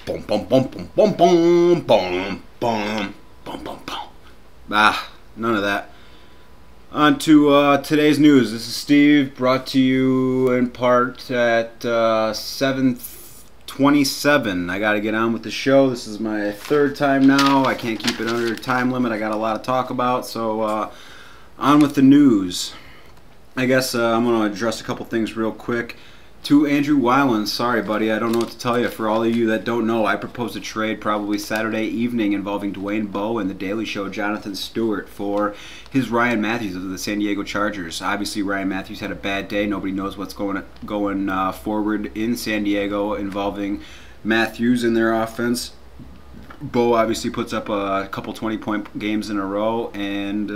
Boom, boom, boom, boom, boom, boom, boom, boom, boom, boom, boom. None of that. On to today's news. This is Steve, brought to you in part at 7:27. I got to get on with the show. This is my third time now. I can't keep it under time limit. I got a lot to talk about, so on with the news. I guess I'm going to address a couple things real quick. To Andrew Weiland, sorry buddy, I don't know what to tell you. For all of you that don't know, I proposed a trade probably Saturday evening involving Dwayne Bowe and the Daily Show Jonathan Stewart for his Ryan Matthews of the San Diego Chargers. Obviously Ryan Matthews had a bad day. Nobody knows what's going forward in San Diego involving Matthews in their offense. Bowe obviously puts up a couple 20-point games in a row, and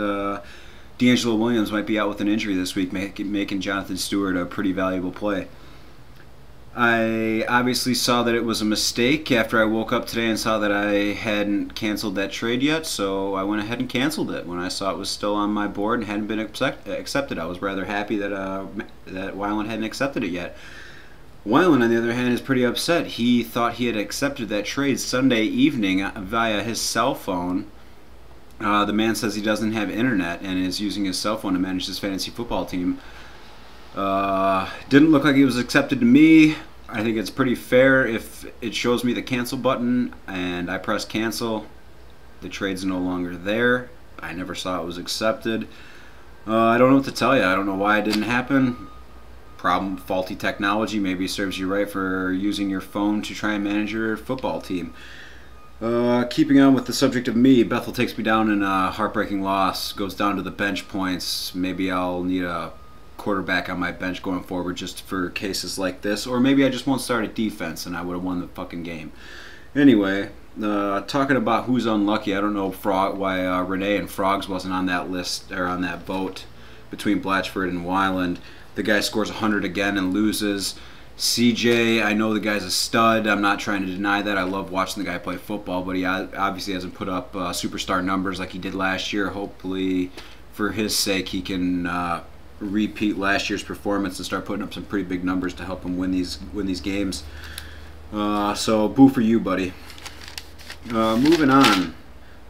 D'Angelo Williams might be out with an injury this week, making Jonathan Stewart a pretty valuable play. I obviously saw that it was a mistake after I woke up today and saw that I hadn't canceled that trade yet, so I went ahead and canceled it when I saw it was still on my board and hadn't been accepted. I was rather happy that that Weiland hadn't accepted it yet. Weiland, on the other hand, is pretty upset. He thought he had accepted that trade Sunday evening via his cell phone. The man says he doesn't have internet and is using his cell phone to manage his fantasy football team. Didn't look like it was accepted to me. I think it's pretty fair if it shows me the cancel button and I press cancel. The trade's no longer there. I never saw it was accepted. I don't know what to tell you. I don't know why it didn't happen. Problem, faulty technology. Maybe it serves you right for using your phone to try and manage your football team. Keeping on with the subject of me, Bethel takes me down in a heartbreaking loss. Goes down to the bench points. Maybe I'll need a quarterback on my bench going forward just for cases like this, or maybe I just won't start at defense and I would have won the fucking game. Anyway, talking about who's unlucky, I don't know why Renee and Frogs wasn't on that list or on that vote between Blatchford and Weiland. The guy scores 100 again and loses. CJ, I know the guy's a stud. I'm not trying to deny that. I love watching the guy play football, but he obviously hasn't put up superstar numbers like he did last year. Hopefully, for his sake, he can repeat last year's performance and start putting up some pretty big numbers to help him win these games. So boo for you, buddy. Moving on,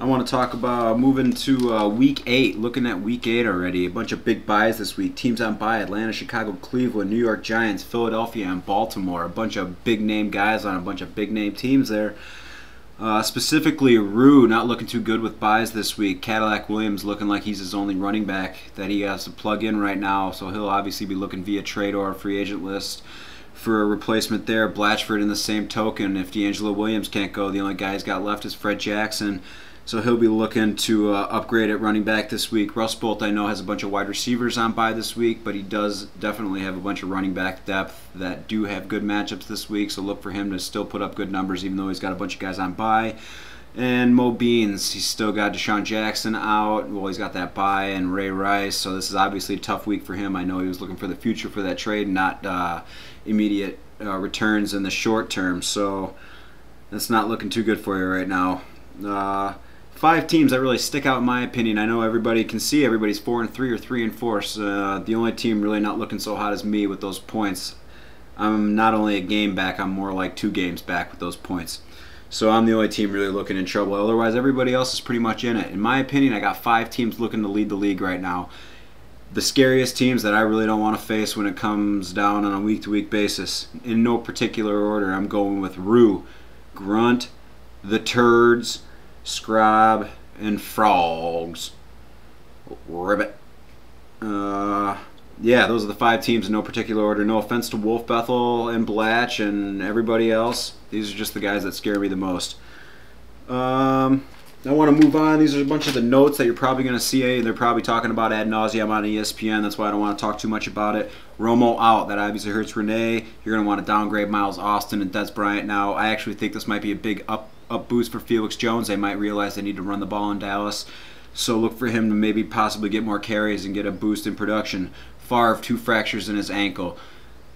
I want to talk about moving to week 8. Looking at week 8 already, a bunch of big buys this week. Teams on bye: Atlanta, Chicago, Cleveland, New York Giants, Philadelphia, and Baltimore. A bunch of big name guys on a bunch of big name teams there. Specifically, Rue not looking too good with buys this week. Cadillac Williams looking like he's his only running back that he has to plug in right now, so he'll obviously be looking via trade or free agent list for a replacement there. Blatchford in the same token. If D'Angelo Williams can't go, the only guy he's got left is Fred Jackson, so he'll be looking to upgrade at running back this week. Russ Bolt, I know, has a bunch of wide receivers on bye this week, but he does definitely have a bunch of running back depth that do have good matchups this week, so look for him to still put up good numbers even though he's got a bunch of guys on bye. And Mo Beans, he's still got Deshaun Jackson out. Well, he's got that bye, and Ray Rice, so this is obviously a tough week for him. I know he was looking for the future for that trade, not immediate returns in the short term, so that's not looking too good for you right now. 5 teams that really stick out in my opinion. I know everybody can see everybody's 4-3 or 3-4. So, the only team really not looking so hot is me with those points. I'm not only a game back, I'm more like 2 games back with those points. So I'm the only team really looking in trouble. Otherwise, everybody else is pretty much in it. In my opinion, I got 5 teams looking to lead the league right now. The scariest teams that I really don't want to face when it comes down on a week-to-week basis. In no particular order, I'm going with Rue, Grunt, the Turds, Scribe, and Frogs. Ribbit. Yeah, those are the 5 teams in no particular order. No offense to Wolf, Bethel, and Blatch, and everybody else. These are just the guys that scare me the most. I want to move on. These are a bunch of the notes that you're probably going to see. They're probably talking about ad nauseum on ESPN. That's why I don't want to talk too much about it. Romo out. That obviously hurts Renee. You're going to want to downgrade Miles Austin and Des Bryant now. I actually think this might be a big up boost for Felix Jones. They might realize they need to run the ball in Dallas, so look for him to maybe possibly get more carries and get a boost in production. Favre, 2 fractures in his ankle.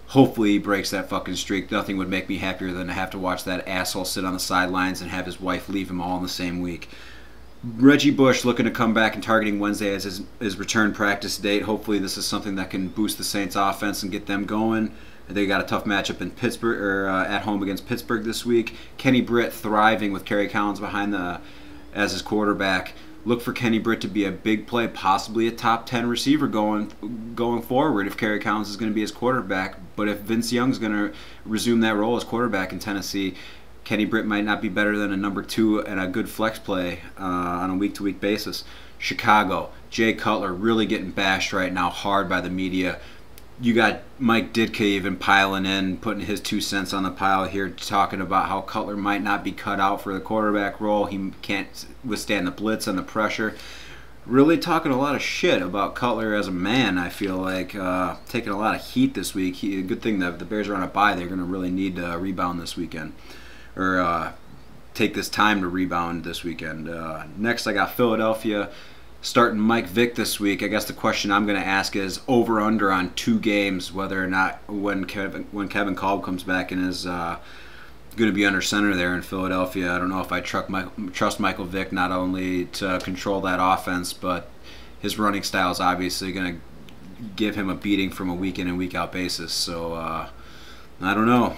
Hopefully he breaks that fucking streak. Nothing would make me happier than to have to watch that asshole sit on the sidelines and have his wife leave him all in the same week. Reggie Bush looking to come back and targeting Wednesday as his return practice date. Hopefully this is something that can boost the Saints offense and get them going. They got a tough matchup in Pittsburgh or at home against Pittsburgh this week. Kenny Britt thriving with Kerry Collins as his quarterback. Look for Kenny Britt to be a big play, possibly a top 10 receiver going forward if Kerry Collins is going to be his quarterback. But if Vince Young's going to resume that role as quarterback in Tennessee, Kenny Britt might not be better than a number 2 and a good flex play on a week-to-week basis. Chicago, Jay Cutler really getting bashed right now hard by the media. You got Mike Ditka even piling in, putting his 2 cents on the pile here, talking about how Cutler might not be cut out for the quarterback role. He can't withstand the blitz and the pressure. Really talking a lot of shit about Cutler as a man, I feel like. Taking a lot of heat this week. Good thing that the Bears are on a bye. They're going to really need to rebound this weekend. Or take this time to rebound this weekend. Next, I got Philadelphia starting Mike Vick this week. I guess the question I'm going to ask is over/under on 2 games, whether or not when Kevin Kolb comes back and is going to be under center there in Philadelphia. I don't know if I trust Michael Vick not only to control that offense, but his running style is obviously going to give him a beating from a week in and week out basis. So I don't know.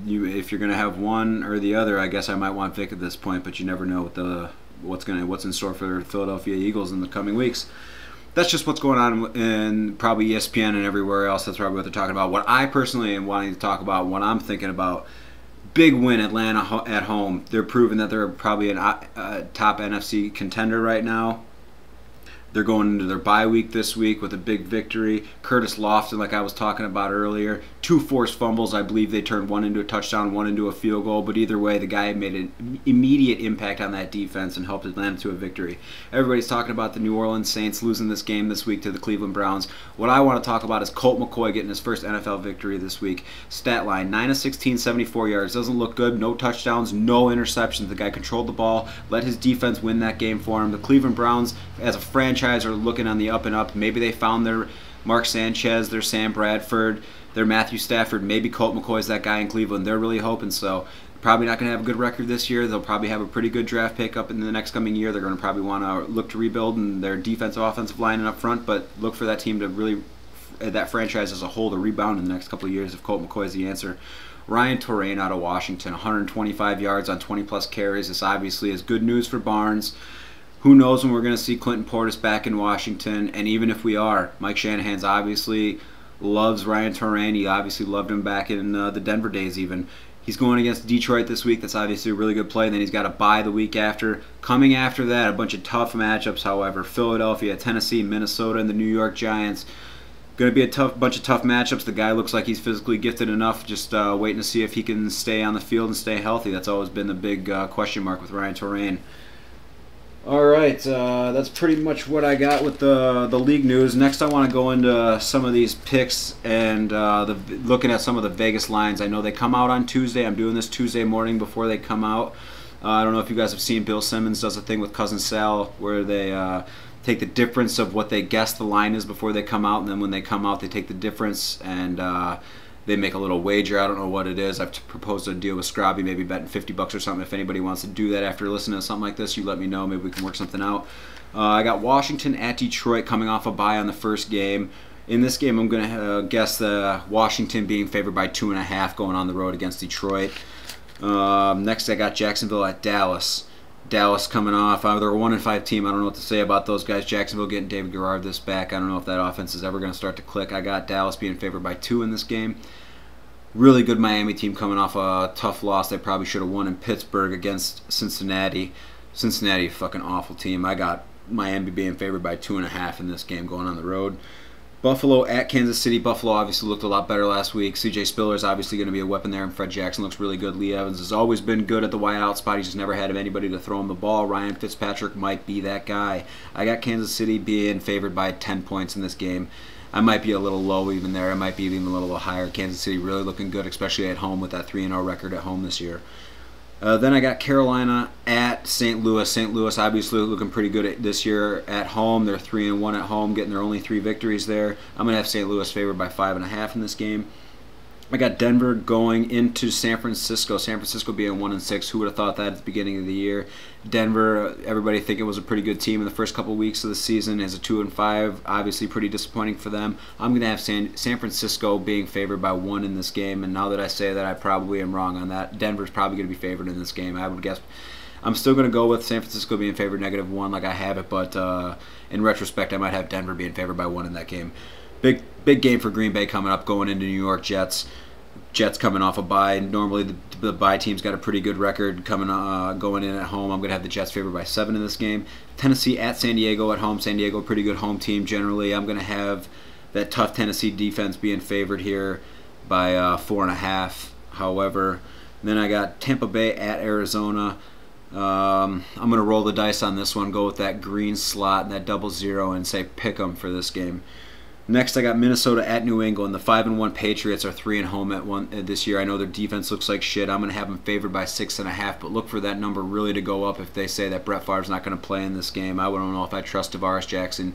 If you're going to have one or the other, I guess I might want Vick at this point, but you never know what's in store for the Philadelphia Eagles in the coming weeks. That's just what's going on in probably ESPN and everywhere else. That's probably what they're talking about. What I personally am wanting to talk about, what I'm thinking about, big win Atlanta at home. They're proving that they're probably a top NFC contender right now. They're going into their bye week this week with a big victory. Curtis Lofton, like I was talking about earlier, 2 forced fumbles. I believe they turned one into a touchdown, one into a field goal. But either way, the guy made an immediate impact on that defense and helped Atlanta to a victory. Everybody's talking about the New Orleans Saints losing this game this week to the Cleveland Browns. What I want to talk about is Colt McCoy getting his first NFL victory this week. Stat line, 9 of 16, 74 yards. Doesn't look good. No touchdowns, no interceptions. The guy controlled the ball, let his defense win that game for him. The Cleveland Browns, as a franchise, are looking on the up and up. Maybe they found their Mark Sanchez, their Sam Bradford, their Matthew Stafford. Maybe Colt McCoy is that guy in Cleveland. They're really hoping so. Probably not going to have a good record this year. They'll probably have a pretty good draft pick up in the next coming year. They're going to probably want to look to rebuild in their defensive, offensive line and up front, but look for that team to really, that franchise as a whole, to rebound in the next couple of years if Colt McCoy is the answer. Ryan Torain out of Washington, 125 yards on 20-plus carries. This obviously is good news for Barnes. Who knows when we're going to see Clinton Portis back in Washington, and even if we are, Mike Shanahan's obviously loves Ryan Torain. He obviously loved him back in the Denver days even. He's going against Detroit this week. That's obviously a really good play. Then he's got a bye the week after. Coming after that, a bunch of tough matchups, however. Philadelphia, Tennessee, Minnesota, and the New York Giants. Going to be a bunch of tough matchups. The guy looks like he's physically gifted enough. Just waiting to see if he can stay on the field and stay healthy. That's always been the big question mark with Ryan Torain. All right, that's pretty much what I got with the league news. Next, I want to go into some of these picks and looking at some of the Vegas lines. I know they come out on Tuesday. I'm doing this Tuesday morning before they come out. I don't know if you guys have seen Bill Simmons does a thing with Cousin Sal where they take the difference of what they guess the line is before they come out, and then when they come out, they take the difference and they make a little wager. I don't know what it is. I've proposed a deal with Scrobby, maybe betting $50 or something. If anybody wants to do that after listening to something like this, you let me know. Maybe we can work something out. I got Washington at Detroit coming off a bye on the first game. In this game, I'm going to guess Washington being favored by 2.5 going on the road against Detroit. Next, I got Jacksonville at Dallas. Dallas coming off. They're a 1-5 team. I don't know what to say about those guys. Jacksonville getting David Garrard this back. I don't know if that offense is ever going to start to click. I got Dallas being favored by 2 in this game. Really good Miami team coming off a tough loss. They probably should have won in Pittsburgh against Cincinnati. Cincinnati, fucking awful team. I got Miami being favored by 2.5 in this game going on the road. Buffalo at Kansas City. Buffalo obviously looked a lot better last week. C.J. Spiller is obviously going to be a weapon there, and Fred Jackson looks really good. Lee Evans has always been good at the wide out spot. He's just never had anybody to throw him the ball. Ryan Fitzpatrick might be that guy. I got Kansas City being favored by 10 points in this game. I might be a little low even there. I might be even a little higher. Kansas City really looking good, especially at home with that 3-0 record at home this year. Then I got Carolina at St. Louis. St. Louis obviously looking pretty good this year at home. They're 3-1 at home, getting their only 3 victories there. I'm going to have St. Louis favored by 5.5 in this game. I got Denver going into San Francisco. San Francisco being 1-6. Who would have thought that at the beginning of the year? Denver, everybody think it was a pretty good team in the first couple of weeks of the season. As a 2-5, obviously pretty disappointing for them. I'm going to have San Francisco being favored by 1 in this game. And now that I say that, I probably am wrong on that. Denver's probably going to be favored in this game. I would guess. I'm still going to go with San Francisco being favored -1 like I have it, but in retrospect, I might have Denver being favored by 1 in that game. Big game for Green Bay coming up, going into New York. Jets coming off a bye. Normally the bye team's got a pretty good record going in at home. I'm going to have the Jets favored by 7 in this game. Tennessee at San Diego at home. San Diego, pretty good home team generally. I'm going to have that tough Tennessee defense being favored here by 4.5. However, then I got Tampa Bay at Arizona. I'm going to roll the dice on this one, go with that green slot and that 0-0 and say pick 'em for this game. Next, I got Minnesota at New England. The 5-1 Patriots are 3 at home this year. I know their defense looks like shit. I'm going to have them favored by 6.5, but look for that number really to go up if they say that Brett Favre's not going to play in this game. I don't know if I trust Tavares Jackson.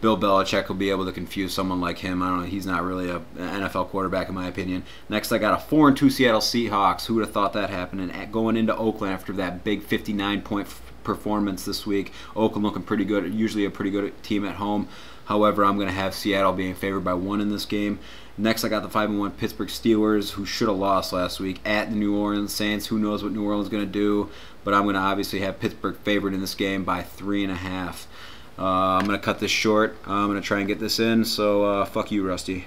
Bill Belichick will be able to confuse someone like him. I don't know. He's not really an NFL quarterback in my opinion. Next, I got a 4-2 Seattle Seahawks. Who would have thought that happened? And going into Oakland after that big 59-point performance this week. Oakland looking pretty good. Usually a pretty good team at home. However, I'm going to have Seattle being favored by 1 in this game. Next, I got the 5-1 Pittsburgh Steelers, who should have lost last week, at the New Orleans Saints. Who knows what New Orleans is going to do? But I'm going to obviously have Pittsburgh favored in this game by 3.5. I'm going to cut this short. I'm going to try and get this in, so fuck you, Rusty.